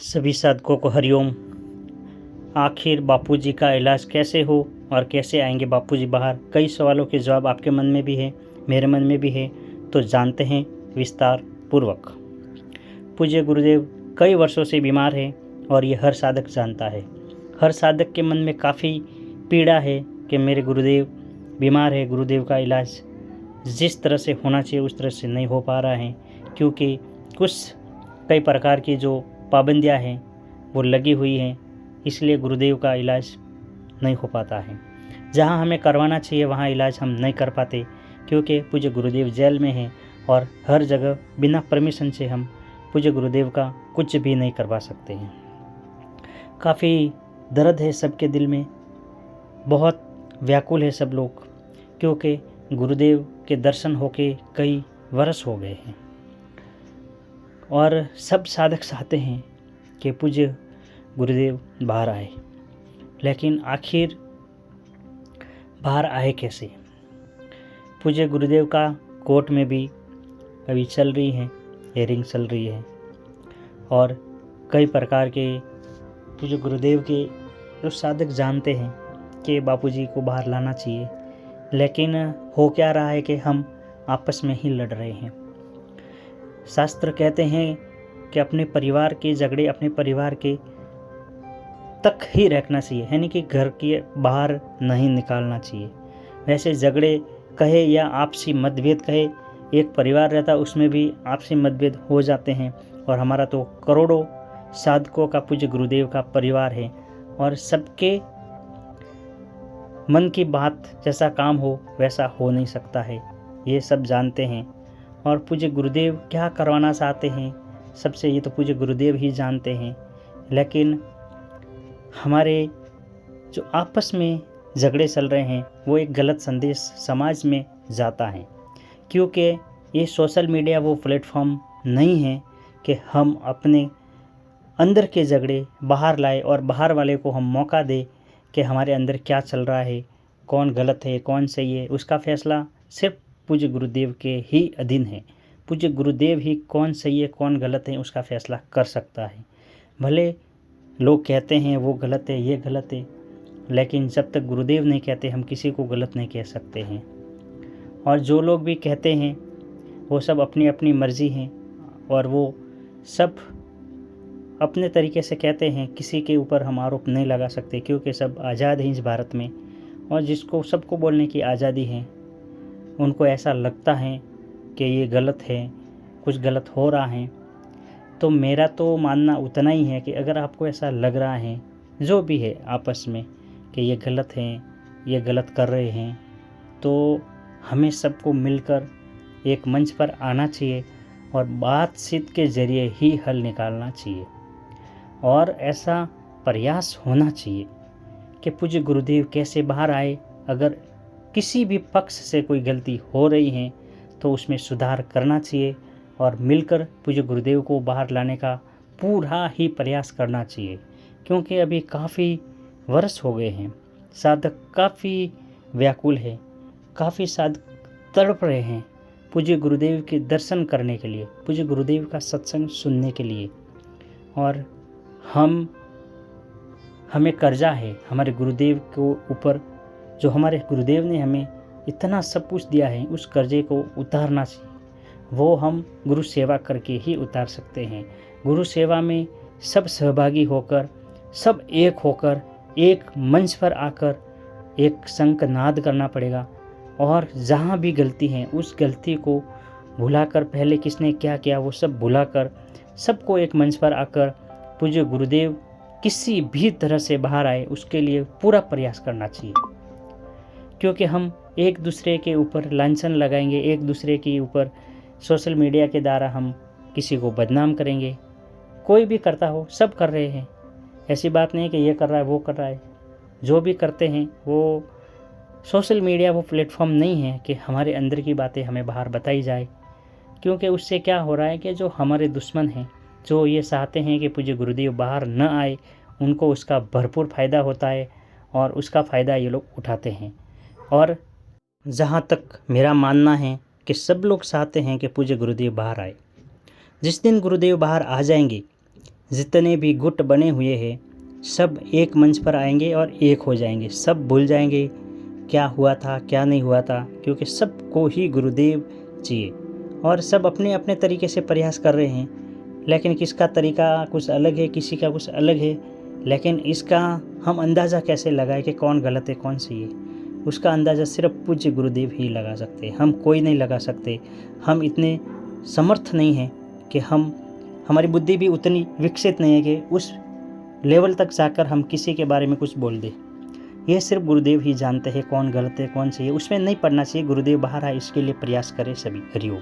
सभी साधकों को हरिओम। आखिर बापूजी का इलाज कैसे हो और कैसे आएंगे बापूजी बाहर, कई सवालों के जवाब आपके मन में भी है, मेरे मन में भी है। तो जानते हैं विस्तार पूर्वक। पूज्य गुरुदेव कई वर्षों से बीमार है और ये हर साधक जानता है। हर साधक के मन में काफ़ी पीड़ा है कि मेरे गुरुदेव बीमार है, गुरुदेव का इलाज जिस तरह से होना चाहिए उस तरह से नहीं हो पा रहा है, क्योंकि कुछ कई प्रकार की जो पाबंदियां हैं वो लगी हुई हैं, इसलिए गुरुदेव का इलाज नहीं हो पाता है। जहां हमें करवाना चाहिए वहां इलाज हम नहीं कर पाते, क्योंकि पूज्य गुरुदेव जेल में हैं और हर जगह बिना परमिशन से हम पूज्य गुरुदेव का कुछ भी नहीं करवा सकते हैं। काफ़ी दर्द है सबके दिल में, बहुत व्याकुल है सब लोग, क्योंकि गुरुदेव के दर्शन होके कई वर्ष हो गए हैं और सब साधक चाहते हैं कि पूज्य गुरुदेव बाहर आए, लेकिन आखिर बाहर आए कैसे। पूज्य गुरुदेव का कोर्ट में भी अभी चल रही है, हियरिंग चल रही है और कई प्रकार के पूज्य गुरुदेव के जो साधक जानते हैं कि बापूजी को बाहर लाना चाहिए, लेकिन हो क्या रहा है कि हम आपस में ही लड़ रहे हैं। शास्त्र कहते हैं कि अपने परिवार के झगड़े अपने परिवार के तक ही रखना चाहिए, यानी कि घर के बाहर नहीं निकालना चाहिए। वैसे झगड़े कहे या आपसी मतभेद कहे, एक परिवार रहता उसमें भी आपसी मतभेद हो जाते हैं, और हमारा तो करोड़ों साधकों का पूज्य गुरुदेव का परिवार है और सबके मन की बात जैसा काम हो वैसा हो नहीं सकता है, ये सब जानते हैं। और पूज्य गुरुदेव क्या करवाना चाहते हैं सबसे ये तो पूज्य गुरुदेव ही जानते हैं, लेकिन हमारे जो आपस में झगड़े चल रहे हैं वो एक गलत संदेश समाज में जाता है, क्योंकि ये सोशल मीडिया वो प्लेटफॉर्म नहीं है कि हम अपने अंदर के झगड़े बाहर लाए और बाहर वाले को हम मौका दें कि हमारे अंदर क्या चल रहा है, कौन गलत है कौन सही है, उसका फैसला सिर्फ पूज्य गुरुदेव के ही अधीन है। पूज्य गुरुदेव ही कौन सही है कौन गलत है उसका फैसला कर सकता है। भले लोग कहते हैं वो गलत है ये गलत है, लेकिन जब तक गुरुदेव नहीं कहते हम किसी को गलत नहीं कह सकते हैं। और जो लोग भी कहते हैं वो सब अपनी अपनी मर्ज़ी हैं और वो सब अपने तरीके से कहते हैं, किसी के ऊपर हम आरोप नहीं लगा सकते, क्योंकि सब आज़ाद हैं इस भारत में और जिसको सबको बोलने की आज़ादी है। उनको ऐसा लगता है कि ये गलत है, कुछ गलत हो रहा है, तो मेरा तो मानना उतना ही है कि अगर आपको ऐसा लग रहा है जो भी है आपस में कि ये गलत है ये गलत कर रहे हैं, तो हमें सबको मिलकर एक मंच पर आना चाहिए और बातचीत के ज़रिए ही हल निकालना चाहिए। और ऐसा प्रयास होना चाहिए कि पूज्य गुरुदेव कैसे बाहर आए। अगर किसी भी पक्ष से कोई गलती हो रही है तो उसमें सुधार करना चाहिए और मिलकर पूज्य गुरुदेव को बाहर लाने का पूरा ही प्रयास करना चाहिए, क्योंकि अभी काफ़ी वर्ष हो गए हैं, साधक काफ़ी व्याकुल है, काफ़ी साधक तड़प रहे हैं पूज्य गुरुदेव के दर्शन करने के लिए, पूज्य गुरुदेव का सत्संग सुनने के लिए। और हमें कर्जा है हमारे गुरुदेव को ऊपर, जो हमारे गुरुदेव ने हमें इतना सब कुछ दिया है उस कर्जे को उतारना चाहिए। वो हम गुरु सेवा करके ही उतार सकते हैं। गुरु सेवा में सब सहभागी होकर, सब एक होकर, एक मंच पर आकर एक शंखनाद करना पड़ेगा, और जहाँ भी गलती है उस गलती को भुलाकर, पहले किसने क्या किया वो सब भुलाकर सबको एक मंच पर आकर पूज्य गुरुदेव किसी भी तरह से बाहर आए उसके लिए पूरा प्रयास करना चाहिए। क्योंकि हम एक दूसरे के ऊपर लांछन लगाएंगे, एक दूसरे के ऊपर सोशल मीडिया के द्वारा हम किसी को बदनाम करेंगे। कोई भी करता हो, सब कर रहे हैं, ऐसी बात नहीं कि ये कर रहा है वो कर रहा है, जो भी करते हैं वो सोशल मीडिया वो प्लेटफॉर्म नहीं है कि हमारे अंदर की बातें हमें बाहर बताई जाए। क्योंकि उससे क्या हो रहा है कि जो हमारे दुश्मन हैं, जो ये चाहते हैं कि पूज्य गुरुदेव बाहर न आए, उनको उसका भरपूर फ़ायदा होता है और उसका फ़ायदा ये लोग उठाते हैं। और जहाँ तक मेरा मानना है कि सब लोग चाहते हैं कि पूज्य गुरुदेव बाहर आए। जिस दिन गुरुदेव बाहर आ जाएंगे, जितने भी गुट बने हुए हैं सब एक मंच पर आएंगे और एक हो जाएंगे, सब भूल जाएंगे क्या हुआ था क्या नहीं हुआ था, क्योंकि सबको ही गुरुदेव चाहिए और सब अपने अपने तरीके से प्रयास कर रहे हैं। लेकिन किसका तरीका कुछ अलग है, किसी का कुछ अलग है, लेकिन इसका हम अंदाज़ा कैसे लगाएं कि कौन गलत है कौन सही है, उसका अंदाज़ा सिर्फ पूज्य गुरुदेव ही लगा सकते हैं, हम कोई नहीं लगा सकते। हम इतने समर्थ नहीं हैं कि हमारी बुद्धि भी उतनी विकसित नहीं है कि उस लेवल तक जाकर हम किसी के बारे में कुछ बोल दें। ये सिर्फ गुरुदेव ही जानते हैं कौन गलत है कौन सही है, उसमें नहीं पढ़ना चाहिए। गुरुदेव बाहर आए इसके लिए प्रयास करें सभी। हरिओम।